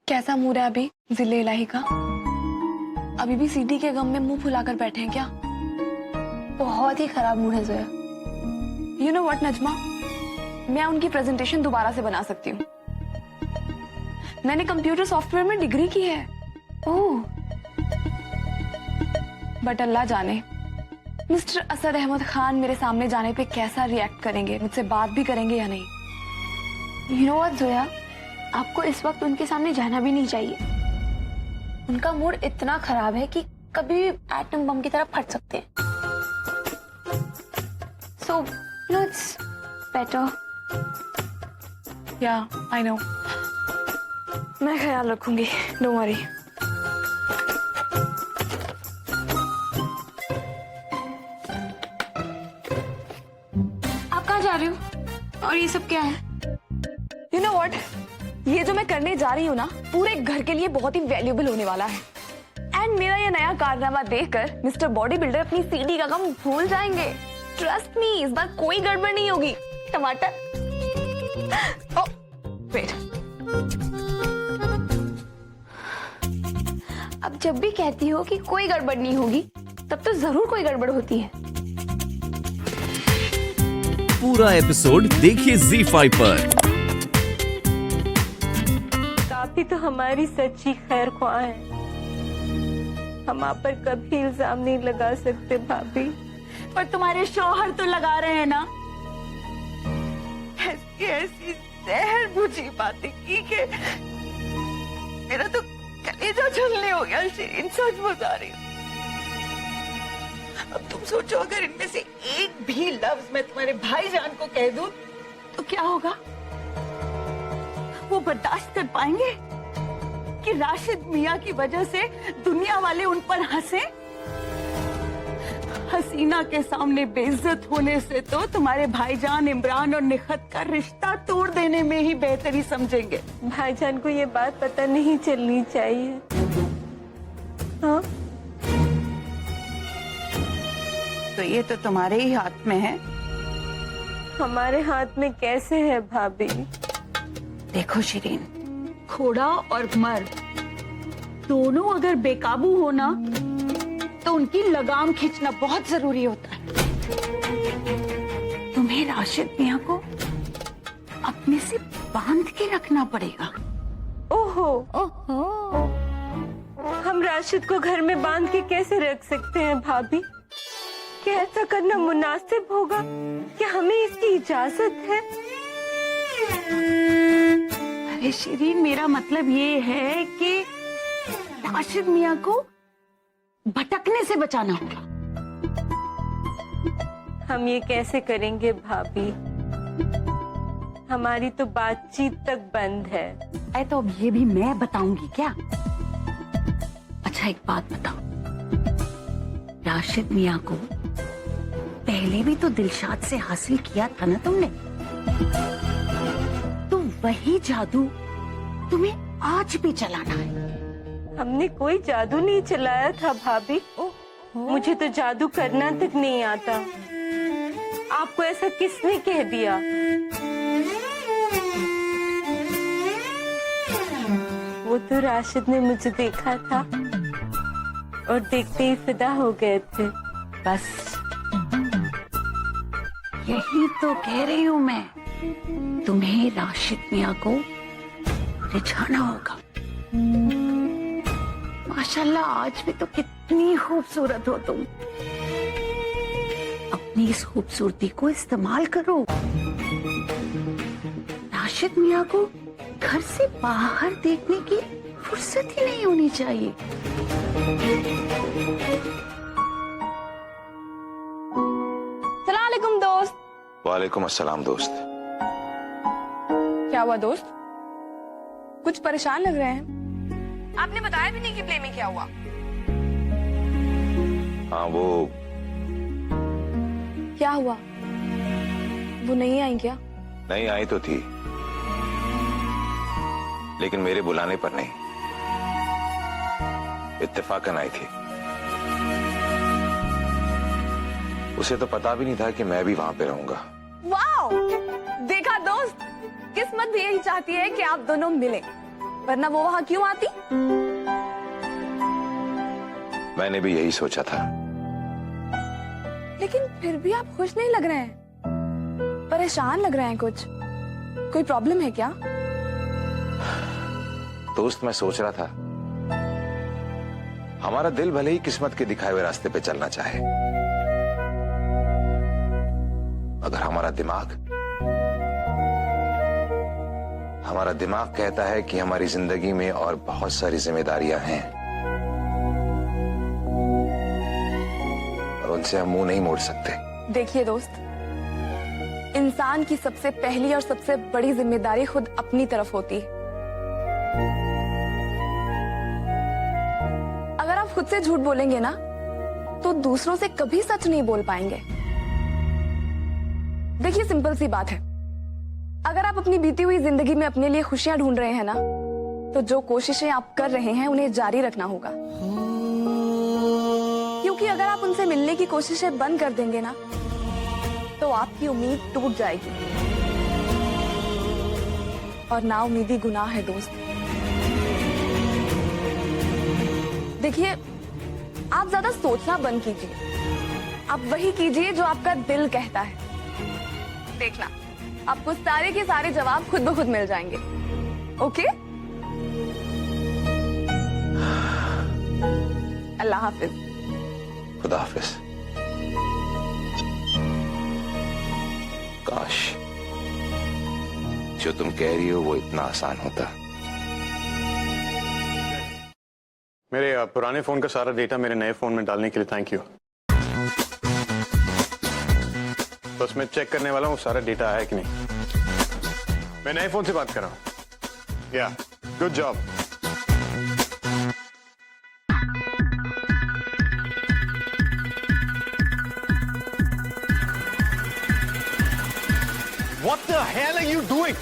कैसा मूड है अभी जिले इलाही का? अभी भी सीडी के गम में मुंह फुलाकर बैठे हैं क्या? बहुत ही खराब मूड है Zoya. You know what Najma, मैं उनकी प्रेजेंटेशन दोबारा से बना सकती हूँ। मैंने कंप्यूटर सॉफ्टवेयर में डिग्री की है। ओह, बट अल्लाह जाने मिस्टर असद अहमद खान मेरे सामने जाने पे कैसा रिएक्ट करेंगे, मुझसे बात भी करेंगे या नहीं। यू नो व्हाट जोया, आपको इस वक्त उनके सामने जाना भी नहीं चाहिए। उनका मूड इतना खराब है कि कभी भी एटम बम की तरह फट सकते हैं। So no it's better. Yeah I no, मैं ख्याल रखूंगी, डोंट वरी। आप कहाँ जा रहे हो और ये सब क्या है? यू नो व्हाट, ये जो मैं करने जा रही हूँ ना, पूरे घर के लिए बहुत ही वैल्यूएबल होने वाला है। एंड मेरा ये नया कारनामा देखकर मिस्टर बॉडी बिल्डर अपनी सीडी का गम भूल जाएंगे। ट्रस्ट मी, इस बार कोई गड़बड़ नहीं होगी। टमाटर, ओह वेट, अब जब भी कहती हो कि कोई गड़बड़ नहीं होगी, तब तो जरूर कोई गड़बड़ होती है। पूरा एपिसोड देखिए ZEE5 पर। काफी तो हमारी सच्ची खैर ख्वाह है, हम आप पर कभी इल्जाम नहीं लगा सकते भाभी। पर तुम्हारे शौहर तो लगा रहे हैं ना। ऐसी ऐसी जहर बुझी बातें की के मेरा तो कलेजा छलने हो गया। शिरीन, सच बता रही हूँ। अब तुम सोचो, अगर इनमें से एक भी लफ्ज मैं तुम्हारे भाईजान को कह दूं तो क्या होगा? वो बर्दाश्त कर पाएंगे कि राशिद मियाँ की वजह से दुनिया वाले उन पर हंसे? हसीना के सामने बेइज्जत होने से तो तुम्हारे भाईजान इमरान और निखत का रिश्ता तोड़ देने में ही बेहतरी समझेंगे। भाईजान को ये बात पता नहीं चलनी चाहिए। हाँ, तो ये तो तुम्हारे ही हाथ में है। हमारे हाथ में कैसे है भाभी? देखो शिरीन, घोड़ा और मर्द दोनों अगर बेकाबू हो ना, तो उनकी लगाम खींचना बहुत जरूरी होता है। तुम्हें राशिद मियाँ को अपने से बांध के रखना पड़ेगा। ओहो, हम राशिद को घर में बांध के कैसे रख सकते हैं भाभी? क्या ऐसा करना मुनासिब होगा? क्या हमें इसकी इजाजत है? अरे शिरीन, मेरा मतलब ये है कि राशिद मियाँ को भटकने से बचाना होगा। हम ये कैसे करेंगे भाभी? हमारी तो बातचीत तक बंद है। अरे तो अब ये भी मैं बताऊंगी क्या? अच्छा एक बात बताओ, राशिद मियाँ को पहले भी तो दिलशाद से हासिल किया था ना तुमने, तो वही जादू तुम्हें आज भी चलाना है। हमने कोई जादू नहीं चलाया था भाभी। मुझे तो जादू करना तक नहीं आता। आपको ऐसा किसने कह दिया? वो तो राशिद ने मुझे देखा था और देखते ही फिदा हो गए थे। बस यही तो कह रही हूँ मैं, तुम्हें राशिद मियाँ को रिझाना होगा। माशाल्लाह, आज भी तो कितनी खूबसूरत हो तुम। अपनी इस खूबसूरती को इस्तेमाल करो। राशिद मियाँ को घर से बाहर देखने की फुर्सत ही नहीं होनी चाहिए। सलाम अलैकुम दोस्त। वालेकुम अस्सलाम दोस्त। क्या हुआ दोस्त, कुछ परेशान लग रहे हैं? आपने बताया भी नहीं कि प्ले में क्या हुआ। हाँ, वो क्या हुआ? वो नहीं आई क्या? नहीं आई तो थी, लेकिन मेरे बुलाने पर नहीं, इत्तेफाकन आई थी। उसे तो पता भी नहीं था कि मैं भी वहां पे रहूंगा। वाओ, देखा दोस्त, किस्मत भी यही चाहती है कि आप दोनों मिलें। वरना वो वहां क्यों आती? मैंने भी यही सोचा था। लेकिन फिर भी आप खुश नहीं लग रहे हैं, परेशान लग रहे हैं। कुछ कोई प्रॉब्लम है क्या? दोस्त, मैं सोच रहा था हमारा दिल भले ही किस्मत के दिखाए हुए रास्ते पे चलना चाहे, मगर हमारा दिमाग कहता है कि हमारी जिंदगी में और बहुत सारी जिम्मेदारियां हैं और उनसे हम मुंह नहीं मोड़ सकते। देखिए दोस्त, इंसान की सबसे पहली और सबसे बड़ी जिम्मेदारी खुद अपनी तरफ होती है। अगर आप खुद से झूठ बोलेंगे ना, तो दूसरों से कभी सच नहीं बोल पाएंगे। देखिए, सिंपल सी बात है, अगर आप अपनी बीती हुई जिंदगी में अपने लिए खुशियां ढूंढ रहे हैं ना, तो जो कोशिशें आप कर रहे हैं उन्हें जारी रखना होगा। क्योंकि अगर आप उनसे मिलने की कोशिशें बंद कर देंगे ना, तो आपकी उम्मीद टूट जाएगी, और ना उम्मीदी गुनाह है दोस्त। देखिए, आप ज्यादा सोचना बंद कीजिए, आप वही कीजिए जो आपका दिल कहता है। देखना, आपको सारे के सारे जवाब खुद ब खुद मिल जाएंगे। ओके? अल्लाह हाफिज। खुदा हाफिज। काश जो तुम कह रही हो वो इतना आसान होता। मेरे पुराने फोन का सारा डेटा मेरे नए फोन में डालने के लिए थैंक यू। बस मैं चेक करने वाला हूँ सारा डेटा आया कि नहीं। मैं नए फोन से बात कर रहा हूँ। Yeah good job. What the hell are you doing?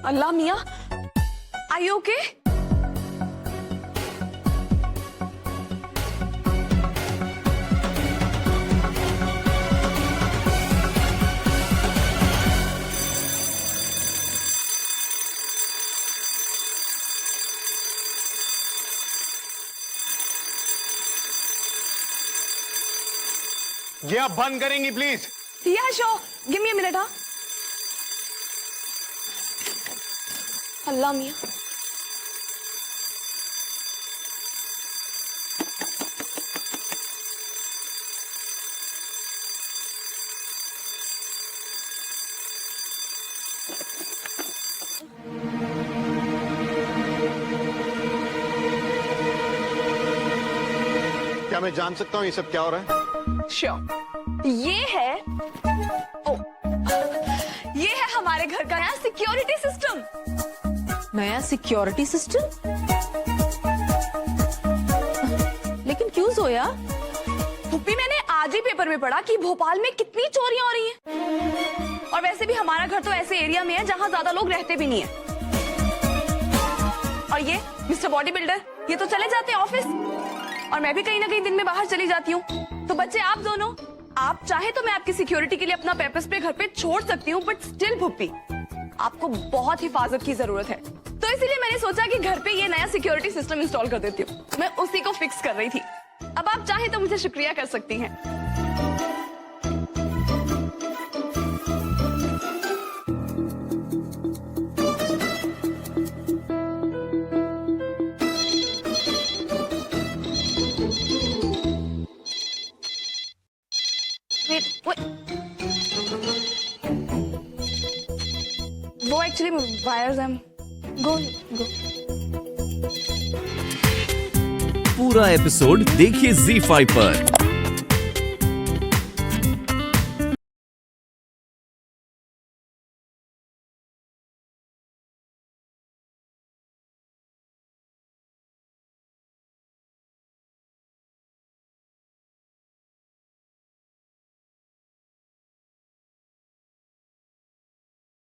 अल्लाह मियां, आर यू ओके? ये आप बंद करेंगी please? Yeah show, give me a minute. हाँ, अल्लाह मियां, क्या मैं जान सकता हूँ ये सब क्या हो रहा है? श्योर। ये है हमारे घर का नया सिक्योरिटी सिस्टम। नया सिक्योरिटी सिस्टम? लेकिन क्यों जोया? पुप्पी, मैंने आज ही पेपर में पढ़ा कि भोपाल में कितनी चोरियां हो रही हैं। और वैसे भी हमारा घर तो ऐसे एरिया में है जहां ज्यादा लोग रहते भी नहीं है। और ये मिस्टर बॉडी बिल्डर, ये तो चले जाते हैं ऑफिस, और मैं भी कहीं ना कहीं दिन में बाहर चली जाती हूँ। तो बच्चे, आप दोनों, आप चाहे तो मैं आपकी सिक्योरिटी के लिए अपना पेपर स्प्रे घर पे छोड़ सकती हूँ, बट स्टिल पुप्पी, आपको बहुत हिफाजत की जरूरत है। तो इसीलिए मैंने सोचा कि घर पे ये नया सिक्योरिटी सिस्टम इंस्टॉल कर देती हूँ। मैं उसी को फिक्स कर रही थी। अब आप चाहे तो मुझे शुक्रिया कर सकती हैं। वो एक्चुअली wires them. Go. पूरा एपिसोड देखिए ZEE5 पर।